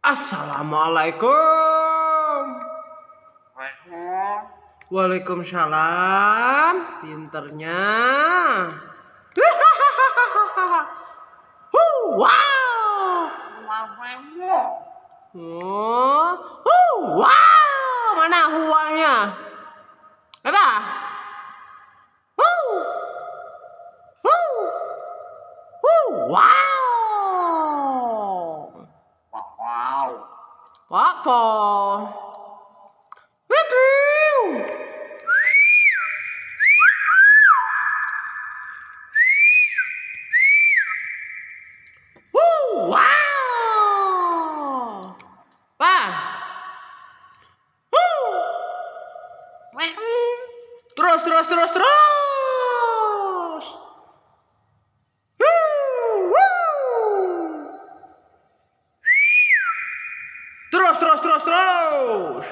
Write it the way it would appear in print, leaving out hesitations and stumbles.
Assalamualaikum. Waalaikumsalam. Pinternya. Wow. Wow. Mana huanya? Apa? Wow. Apa? Itu. Wow. Wah. Terus. Terus.